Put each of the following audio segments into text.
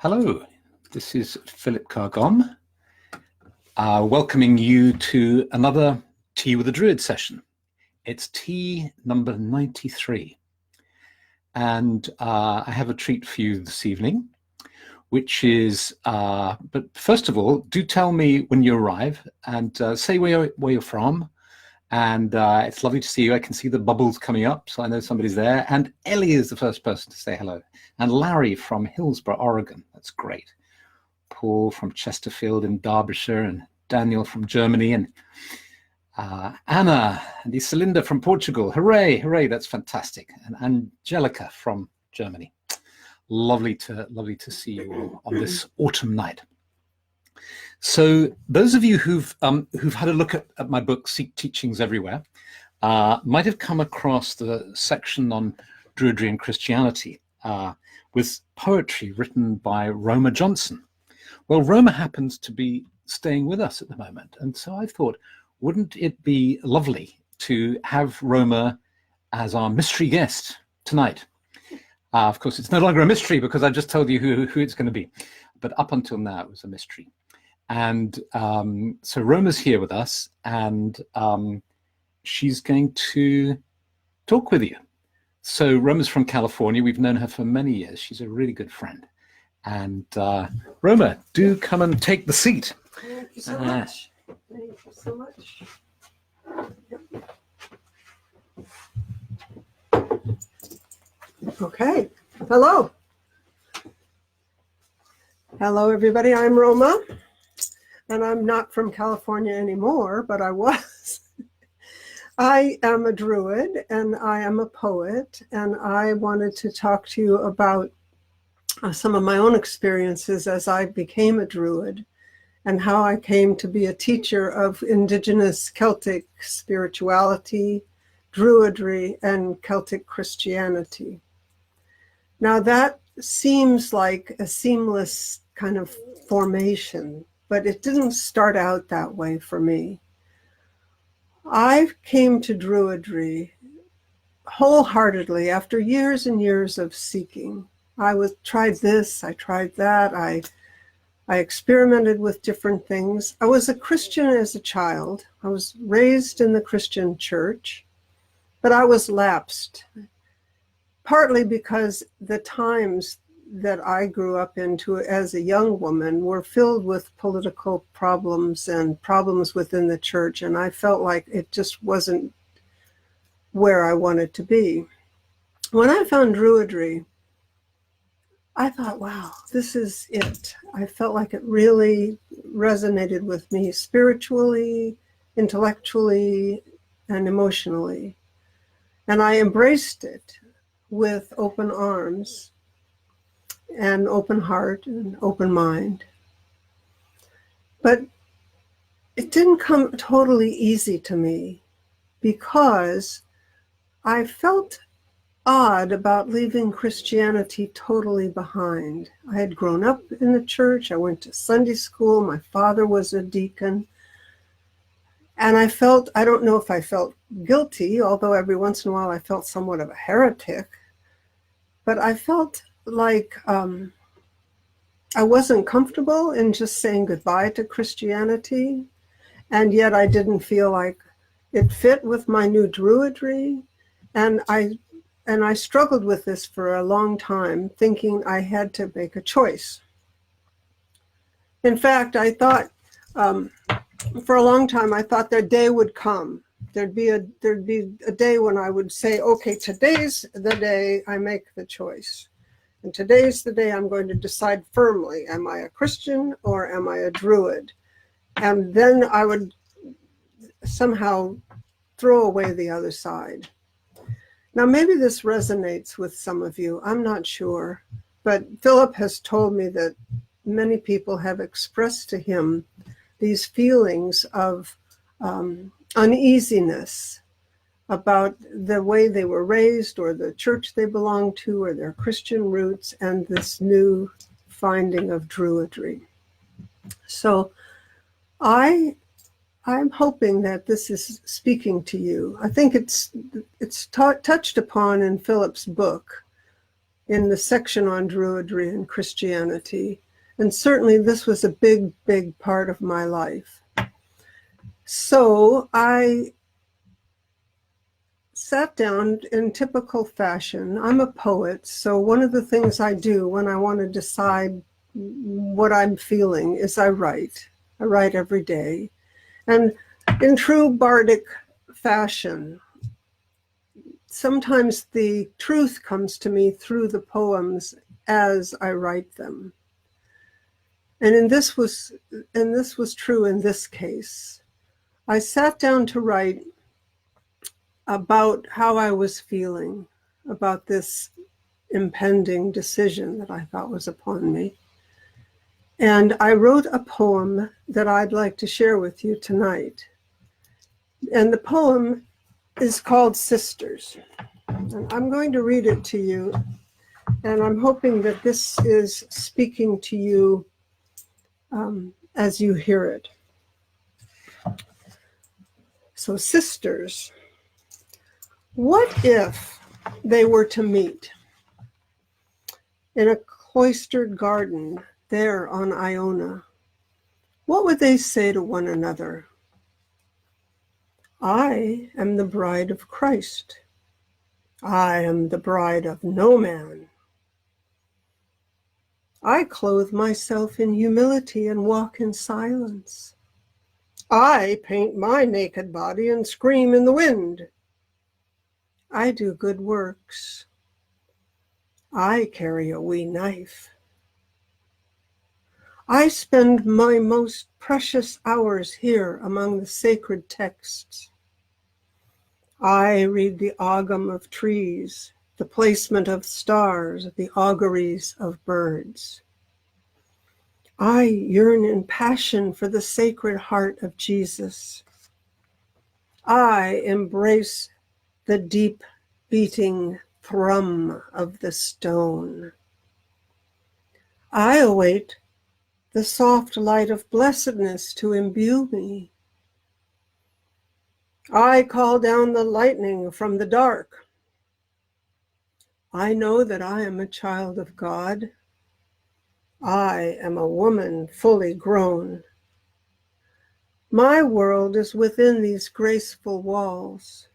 Hello, this is Philip Carr-Gomm, welcoming you to another Tea with a Druid session. It's tea number 93. And I have a treat for you this evening, which is, but first of all, do tell me when you arrive and say where you're from. And it's lovely to see you. I can see the bubbles coming up, so I know somebody's there. And Ellie is the first person to say hello. And Larry from Hillsborough, Oregon. That's great. Paul from Chesterfield in Derbyshire, and Daniel from Germany, and Anna and Iselinda from Portugal. Hooray, hooray, that's fantastic. And Angelica from Germany. Lovely to see you all on this autumn night. So those of you who've had a look at my book, Seek Teachings Everywhere, might have come across the section on Druidry and Christianity with poetry written by Roma Johnson. Well, Roma happens to be staying with us at the moment, and so I thought, wouldn't it be lovely to have Roma as our mystery guest tonight? Of course, it's no longer a mystery because I just told you who it's going to be, but up until now it was a mystery. And so Roma's here with us, and she's going to talk with you. So Roma's from California. We've known her for many years. She's a really good friend. And Roma, do come and take the seat. Thank you so much. Thank you so much. Okay. Hello. Hello, everybody. I'm Roma. And I'm not from California anymore, but I was. I am a Druid and I am a poet, and I wanted to talk to you about some of my own experiences as I became a Druid and how I came to be a teacher of indigenous Celtic spirituality, Druidry, and Celtic Christianity. Now that seems like a seamless kind of formation, but it didn't start out that way for me. I came to Druidry wholeheartedly after years and years of seeking. I tried this, I tried that, I experimented with different things. I was a Christian as a child. I was raised in the Christian church, but I was lapsed, partly because the times that I grew up into as a young woman were filled with political problems and problems within the church, and I felt like it just wasn't where I wanted to be. When I found Druidry, I thought, wow, this is it. I felt like it really resonated with me spiritually, intellectually, and emotionally. And I embraced it with open arms and open heart and open mind. But it didn't come totally easy to me because I felt odd about leaving Christianity totally behind. I had grown up in the church. I went to Sunday school. My father was a deacon. And I don't know if I felt guilty, although every once in a while I felt somewhat of a heretic, but I felt like I wasn't comfortable in just saying goodbye to Christianity, and yet I didn't feel like it fit with my new Druidry, and I struggled with this for a long time, thinking I had to make a choice. In fact, I thought for a long time I thought their day would come. There'd be a day when I would say, okay, today's the day I make the choice. And today's the day I'm going to decide firmly, am I a Christian or am I a Druid? And then I would somehow throw away the other side. Now, maybe this resonates with some of you, I'm not sure, but Philip has told me that many people have expressed to him these feelings of uneasiness about the way they were raised or the church they belonged to or their Christian roots and this new finding of Druidry. So I'm hoping that this is speaking to you. I think it's touched upon in Philip's book, in the section on Druidry and Christianity. And certainly this was a big, big part of my life. So I sat down in typical fashion. I'm a poet, so one of the things I do when I want to decide what I'm feeling is I write. I write every day. And in true bardic fashion, sometimes the truth comes to me through the poems as I write them. And this was true in this case. I sat down to write about how I was feeling about this impending decision that I thought was upon me. And I wrote a poem that I'd like to share with you tonight. And the poem is called Sisters. And I'm going to read it to you. And I'm hoping that this is speaking to you as you hear it. So, sisters, what if they were to meet in a cloistered garden there on Iona? What would they say to one another? I am the bride of Christ. I am the bride of no man. I clothe myself in humility and walk in silence. I paint my naked body and scream in the wind. I do good works. I carry a wee knife. I spend my most precious hours here among the sacred texts. I read the Carr-Gomm of trees, the placement of stars, the auguries of birds. I yearn in passion for the Sacred Heart of Jesus. I embrace the deep beating thrum of the stone. I await the soft light of blessedness to imbue me. I call down the lightning from the dark. I know that I am a child of God. I am a woman fully grown. My world is within these graceful walls.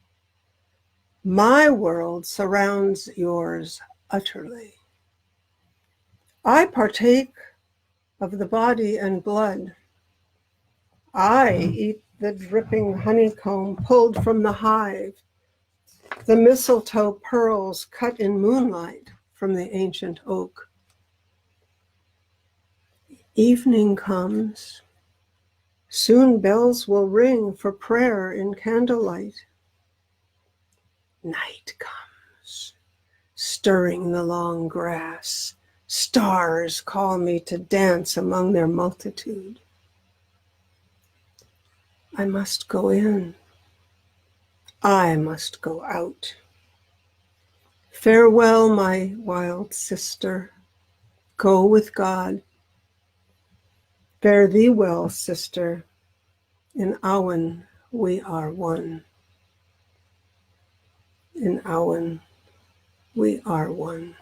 My world surrounds yours utterly. I partake of the body and blood. I eat the dripping honeycomb pulled from the hive, the mistletoe pearls cut in moonlight from the ancient oak. Evening comes. Soon bells will ring for prayer in candlelight. Night comes, stirring the long grass. Stars call me to dance among their multitude. I must go in. I must go out. Farewell, my wild sister. Go with God. Fare thee well, sister. In Awen we are one. In Awen we are one.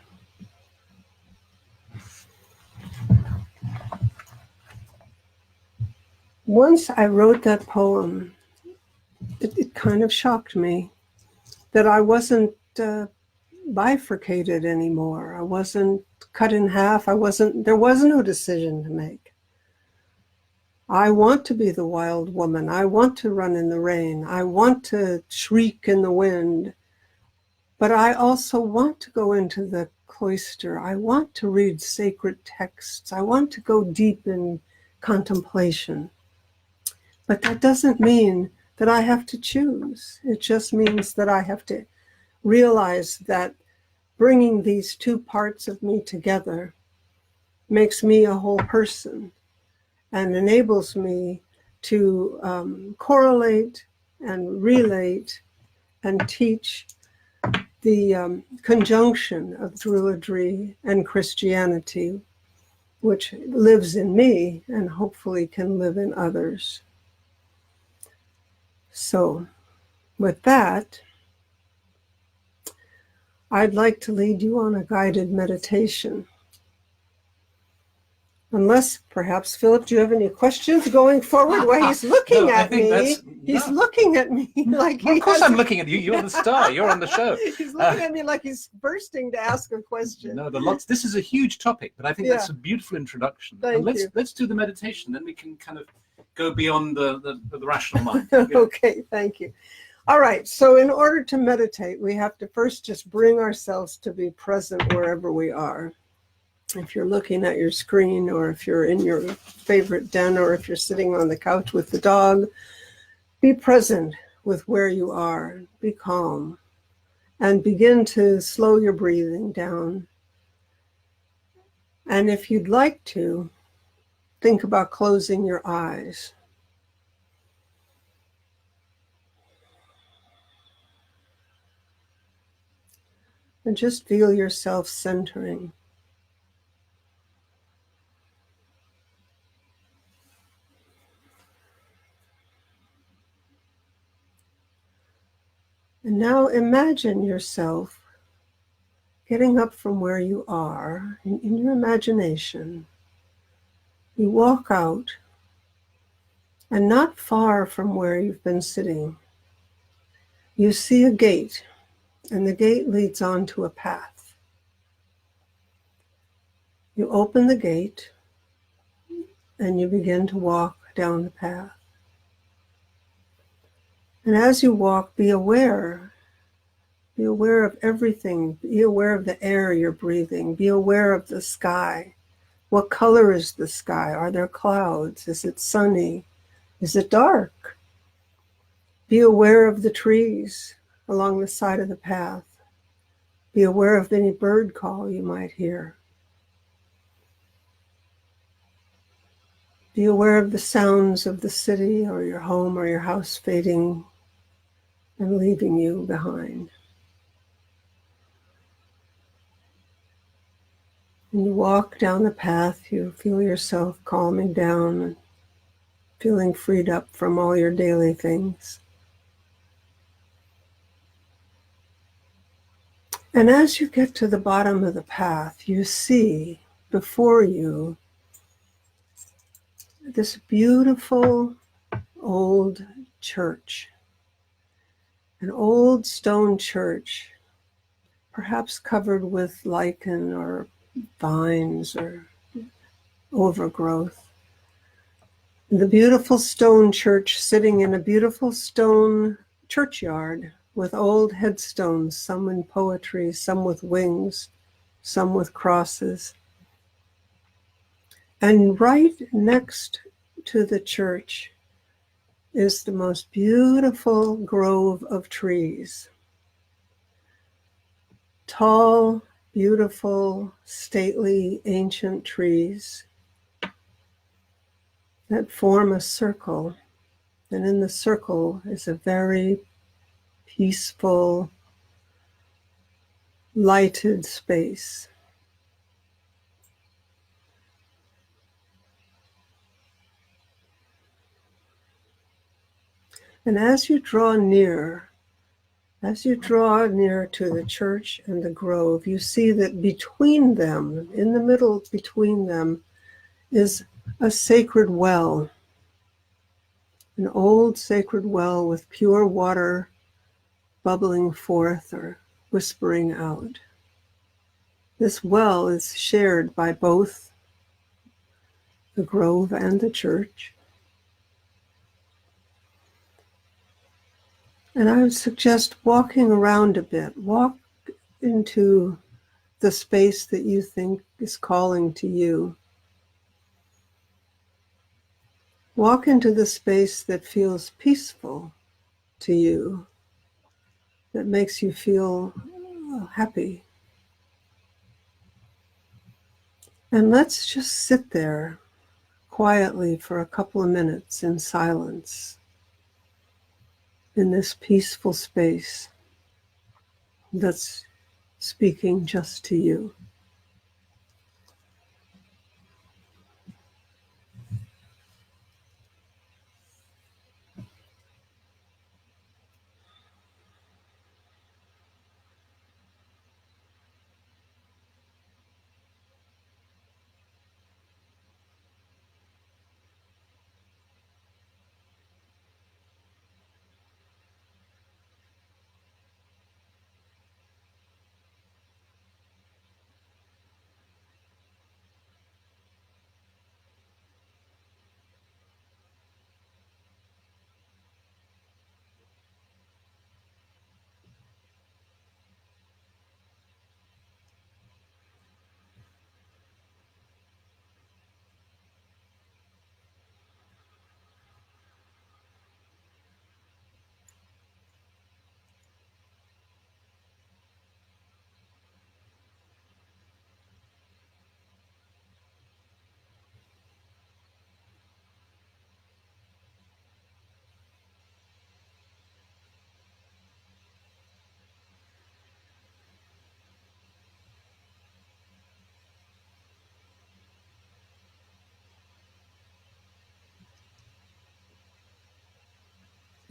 Once I wrote that poem, it kind of shocked me that I wasn't bifurcated anymore. I wasn't cut in half. There was no decision to make. I want to be the wild woman. I want to run in the rain. I want to shriek in the wind. But I also want to go into the cloister. I want to read sacred texts. I want to go deep in contemplation. But that doesn't mean that I have to choose. It just means that I have to realize that bringing these two parts of me together makes me a whole person and enables me to correlate and relate and teach the conjunction of Druidry and Christianity, which lives in me and hopefully can live in others. So with that, I'd like to lead you on a guided meditation. Unless, perhaps, Philip, do you have any questions going forward? Well, he's looking at me. He's looking at me like Well, of course I'm looking at you. You're the star. You're on the show. He's looking at me like he's bursting to ask a question. No, this is a huge topic, but I think that's a beautiful introduction. Thank you. Let's do the meditation, then we can kind of go beyond the rational mind. Okay, thank you. All right, so in order to meditate, we have to first just bring ourselves to be present wherever we are. If you're looking at your screen, or if you're in your favorite den, or if you're sitting on the couch with the dog, be present with where you are. Be calm. And begin to slow your breathing down. And if you'd like to, think about closing your eyes. And just feel yourself centering. And now imagine yourself getting up from where you are. In your imagination, you walk out, and not far from where you've been sitting, you see a gate, and the gate leads onto a path. You open the gate, and you begin to walk down the path. And as you walk, be aware of everything. Be aware of the air you're breathing. Be aware of the sky. What color is the sky? Are there clouds? Is it sunny? Is it dark? Be aware of the trees along the side of the path. Be aware of any bird call you might hear. Be aware of the sounds of the city or your home or your house fading and leaving you behind. And you walk down the path, you feel yourself calming down and feeling freed up from all your daily things. And as you get to the bottom of the path, you see before you this beautiful old church. An old stone church, perhaps covered with lichen or vines or overgrowth. The beautiful stone church sitting in a beautiful stone churchyard with old headstones, some in poetry, some with wings, some with crosses. And right next to the church is the most beautiful grove of trees. Tall, beautiful, stately, ancient trees that form a circle. And in the circle is a very peaceful, lighted space. And as you draw near to the church and the grove, you see that between them, in the middle between them, is a sacred well, an old sacred well with pure water bubbling forth or whispering out. This well is shared by both the grove and the church. And I would suggest walking around a bit. Walk into the space that you think is calling to you. Walk into the space that feels peaceful to you, that makes you feel happy. And let's just sit there quietly for a couple of minutes in silence, in this peaceful space that's speaking just to you.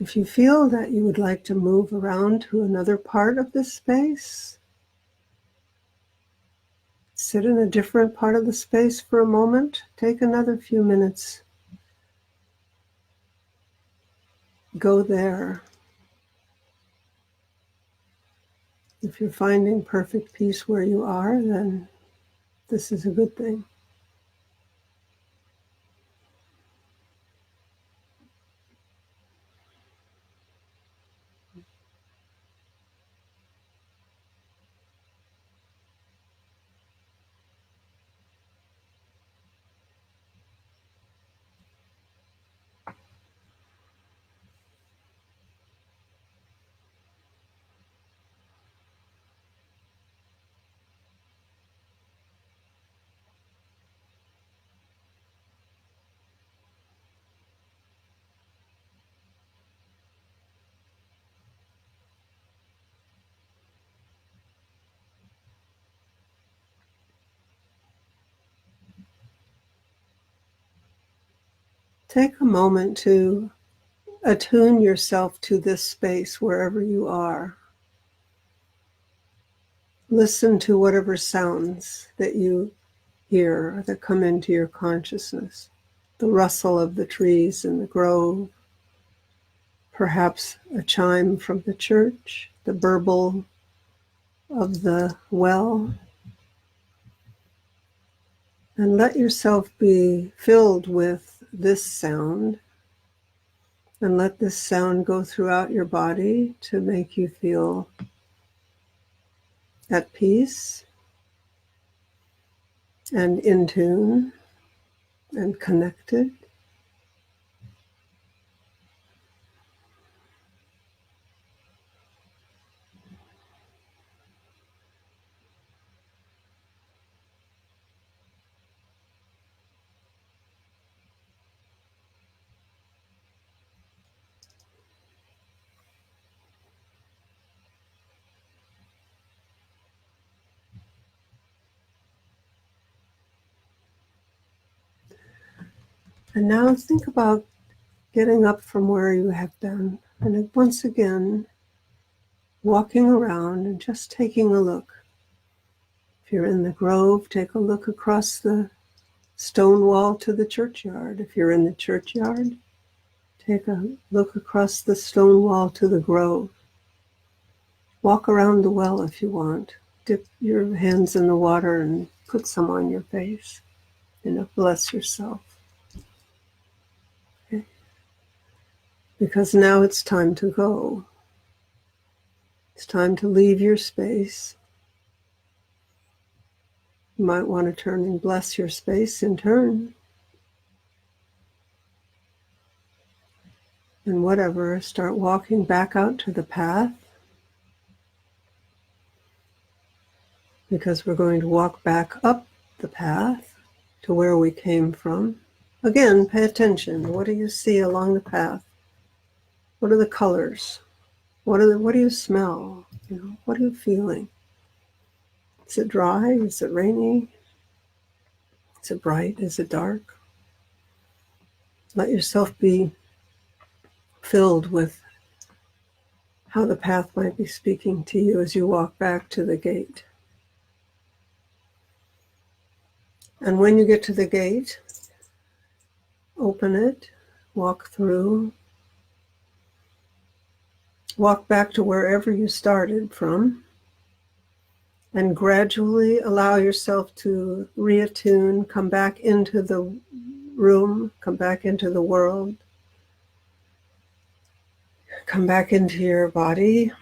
If you feel that you would like to move around to another part of this space, sit in a different part of the space for a moment. Take another few minutes. Go there. If you're finding perfect peace where you are, then this is a good thing. Take a moment to attune yourself to this space wherever you are. Listen to whatever sounds that you hear that come into your consciousness. The rustle of the trees in the grove, perhaps a chime from the church, the burble of the well. And let yourself be filled with this sound, and let this sound go throughout your body to make you feel at peace and in tune and connected. And now think about getting up from where you have been, and once again, walking around and just taking a look. If you're in the grove, take a look across the stone wall to the churchyard. If you're in the churchyard, take a look across the stone wall to the grove. Walk around the well if you want. Dip your hands in the water and put some on your face. Bless yourself. Okay? Because now it's time to go. It's time to leave your space. You might want to turn and bless your space in turn. And whatever, start walking back out to the path, because we're going to walk back up the path to where we came from. Again, pay attention. What do you see along the path? What are the colors? What do you smell? What are you feeling? Is it dry? Is it rainy? Is it bright? Is it dark? Let yourself be filled with how the path might be speaking to you as you walk back to the gate. And when you get to the gate, open it, walk through, walk back to wherever you started from, and gradually allow yourself to reattune, come back into the room, come back into the world, come back into your body,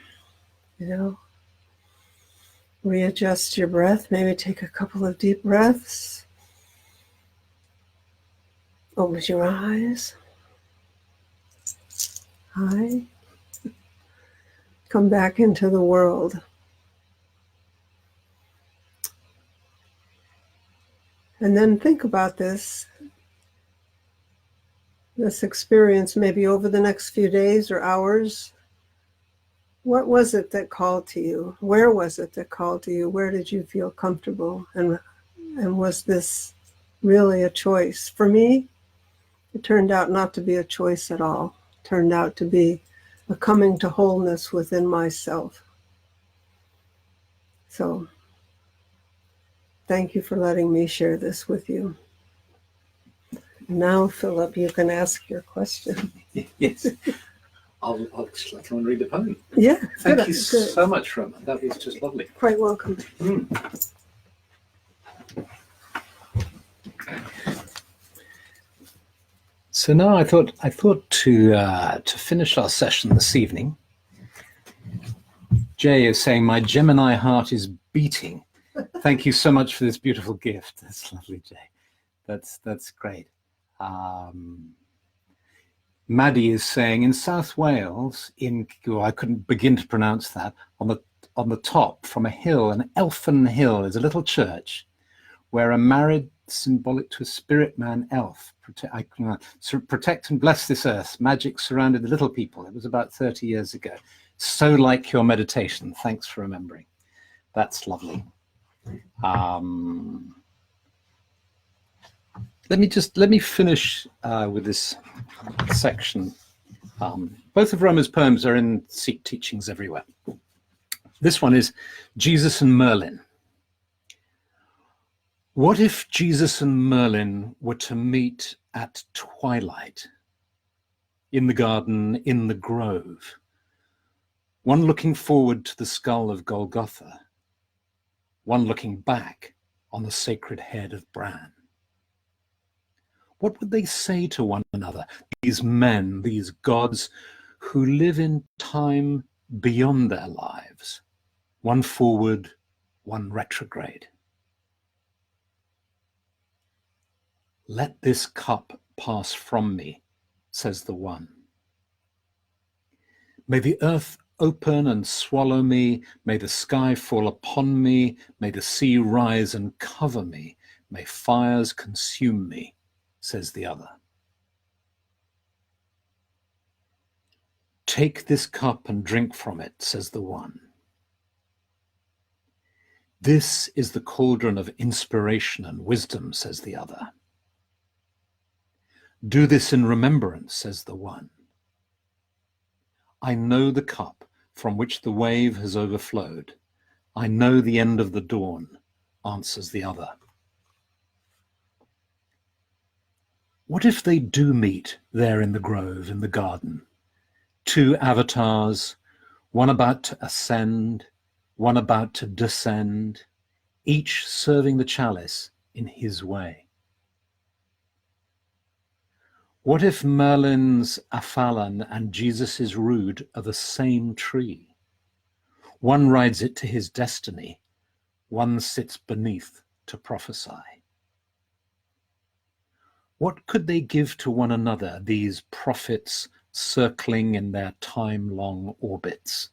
readjust your breath, maybe take a couple of deep breaths. Open your eyes. Hi. Come back into the world. And then think about this experience maybe over the next few days or hours. What was it that called to you? Where was it that called to you? Where did you feel comfortable? And was this really a choice? For me, it turned out not to be a choice at all. It turned out to be a coming to wholeness within myself. So thank you for letting me share this with you. Now, Philip, you can ask your question. Yes. I'll come and read the poem. Yeah. Thank you so much, Roman. That was just lovely. Quite welcome. So now I thought to finish our session this evening. Jay is saying my Gemini heart is beating. Thank you so much for this beautiful gift. That's lovely, Jay. That's great. Maddie is saying in South Wales, I couldn't begin to pronounce that, on the top from a hill, an elfin hill, is a little church where a married, symbolic to a spirit man elf, protect and bless this earth. Magic surrounded the little people. It was about 30 years ago. So like your meditation. Thanks for remembering. That's lovely. Let me finish with this section. Both of Roma's poems are in Sikh teachings everywhere. This one is Jesus and Merlin. What if Jesus and Merlin were to meet at twilight, in the garden, in the grove, one looking forward to the skull of Golgotha, one looking back on the sacred head of Bran? What would they say to one another, these men, these gods who live in time beyond their lives, one forward, one retrograde? Let this cup pass from me, says the one. May the earth open and swallow me, may the sky fall upon me, may the sea rise and cover me, may fires consume me, says the other. Take this cup and drink from it, says the one. This is the cauldron of inspiration and wisdom, says the other. Do this in remembrance, says the one. I know the cup from which the wave has overflowed. I know the end of the dawn, answers the other. What if they do meet there in the grove, in the garden? Two avatars, one about to ascend, one about to descend, each serving the chalice in his way. What if Merlin's Afalan and Jesus's Rood are the same tree? One rides it to his destiny, one sits beneath to prophesy. What could they give to one another, these prophets circling in their time-long orbits?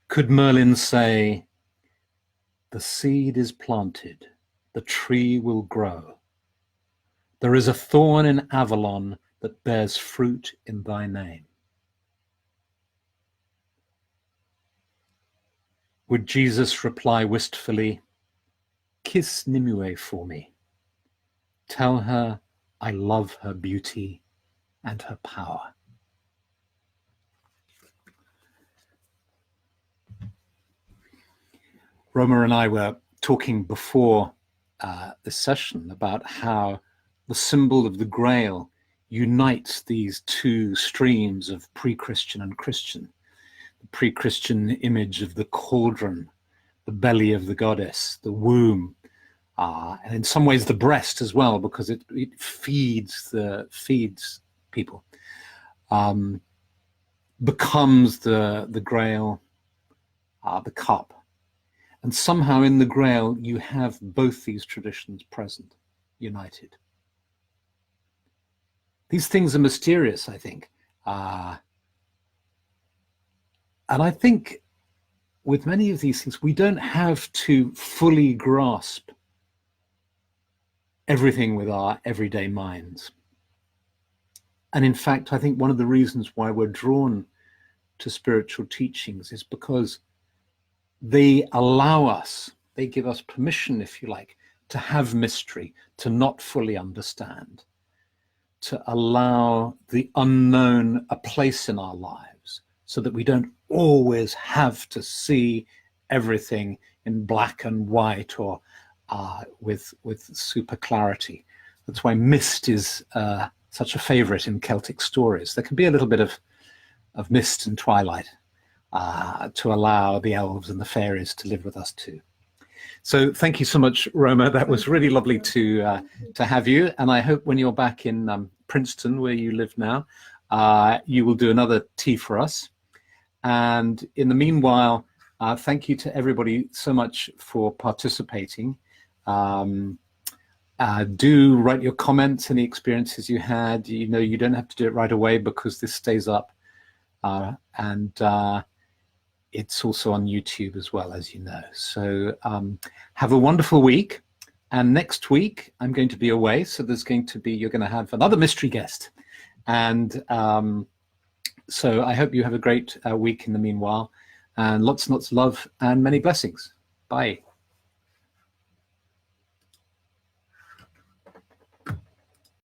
Could Merlin say, the seed is planted, the tree will grow. There is a thorn in Avalon that bears fruit in thy name. Would Jesus reply wistfully, kiss Nimue for me. Tell her I love her beauty and her power. Roma and I were talking before this session about how the symbol of the Grail unites these two streams of pre-Christian and Christian. The pre-Christian image of the cauldron, the belly of the goddess, the womb, and in some ways the breast as well, because it feeds people, becomes the Grail, the cup. And somehow in the Grail you have both these traditions present, united. These things are mysterious, I think. And I think with many of these things, we don't have to fully grasp everything with our everyday minds. And in fact, I think one of the reasons why we're drawn to spiritual teachings is because they allow us, they give us permission, if you like, to have mystery, to not fully understand, to allow the unknown a place in our lives so that we don't always have to see everything in black and white or with super clarity. That's why mist is such a favorite in Celtic stories. There can be a little bit of mist and twilight to allow the elves and the fairies to live with us too. So thank you so much, Roma. That was really lovely to have you. And I hope when you're back in Princeton, where you live now, you will do another tea for us. And in the meanwhile, thank you to everybody so much for participating. Do write your comments, any experiences you had. You know, you don't have to do it right away because this stays up. And it's also on YouTube as well, as you know. So have a wonderful week. And next week, I'm going to be away. So you're going to have another mystery guest. And so I hope you have a great week in the meanwhile. And lots and lots of love and many blessings. Bye.